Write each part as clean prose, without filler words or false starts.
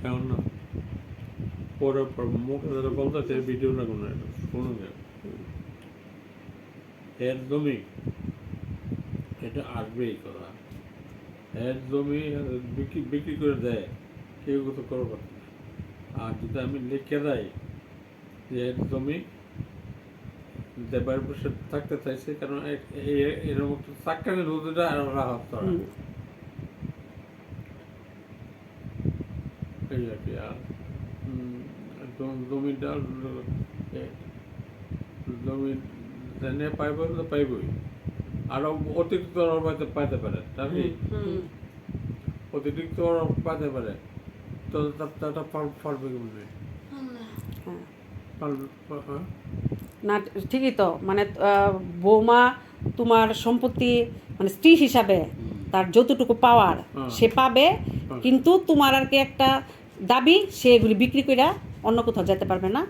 এখন না পরে মুখে যারা বলতেছে ভিডিও না কোনো শুনুন এর জমি এটা আসবে এই কথা এর জমি বিক্রি করে দেয় কেউ তো করবো না আর যদি আমি লিখে দেয় যে এর জমি দেবার বসে থাকতে চাইছে কারণ এরকম একটা চাকরি নদীটা আর রাহত করা এই আর কি আর জমিটা জমি জেনে পাইব তো পাইবই আরো অতিরিক্ত পাইতে পারে তাই অতিরিক্ত পাইতে পারে তো তাটা ফলবে বলবে না ঠিকই তো মানে বৌমা তোমার সম্পত্তি মানে স্ত্রী হিসাবে তার যতটুকু পাওয়ার সে পাবে কিন্তু তোমার আর কি একটা দাবি সে এগুলি বিক্রি করে অন্য কোথাও যেতে পারবে না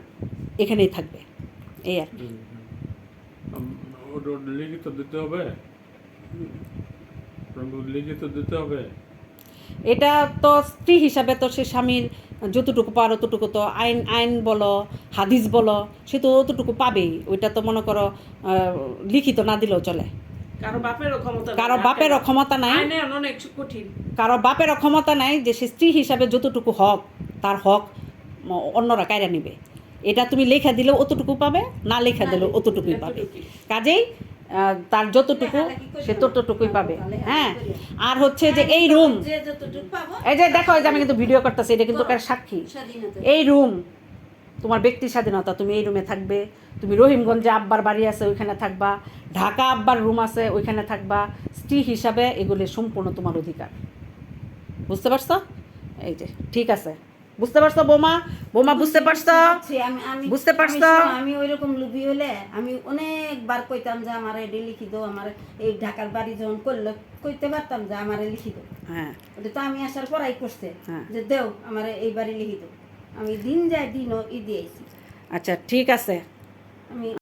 এখানেই থাকবে এই আর কি লিখিত দিতে হবে লিখিত দিতে হবে এটা তো স্ত্রী হিসাবে তো সে স্বামীর যতটুকু পার ততটুকু তো আইন বলো হাদিস বলো সে তো অতটুকু পাবেই ওইটা তো মনে করো লিখিত না দিলেও চলে কারো বাপেরও ক্ষমতা নাই কারো বাপেরও ক্ষমতা নাই যে সে স্ত্রী হিসাবে যতটুকু হক তার হক অন্যরা কায়রা নিবে এটা তুমি লেখা দিলেও অতটুকু পাবে না লেখা দিলেও অতটুকুই পাবে কাজেই তার যতটুকু সে ততটুকুই পাবে হ্যাঁ আর হচ্ছে যে এই রুম এই যে দেখো যে আমি কিন্তু ভিডিও করতেছি এটা কিন্তু সাক্ষী এই রুম তোমার ব্যক্তি স্বাধীনতা তুমি এই রুমে থাকবে তুমি রহিমগঞ্জে আব্বার বাড়ি আছে ওইখানে থাকবা ঢাকা আব্বার রুম আছে ওইখানে থাকবা স্ত্রী হিসাবে এগুলি সম্পূর্ণ তোমার অধিকার বুঝতে পারছো এই যে ঠিক আছে বুঝতে পারছো বৌমা বুঝতে পারছো বুঝতে পারছো আমি ওইরকম লুবি হলে আমি অনেকবার কইতাম যে আমার এডি লিখি দাও আমার এই ঢাকার বাড়ি যখন করলো কইতে পারতাম যে আমার লিখি দাও হ্যাঁ ওটা তো আমি আসার পরাই করছে যে দেও আমার এই বাড়ি লিখি দাও আমি দিন যাই দিনও ই দিয়েছি আচ্ছা ঠিক আছে আমি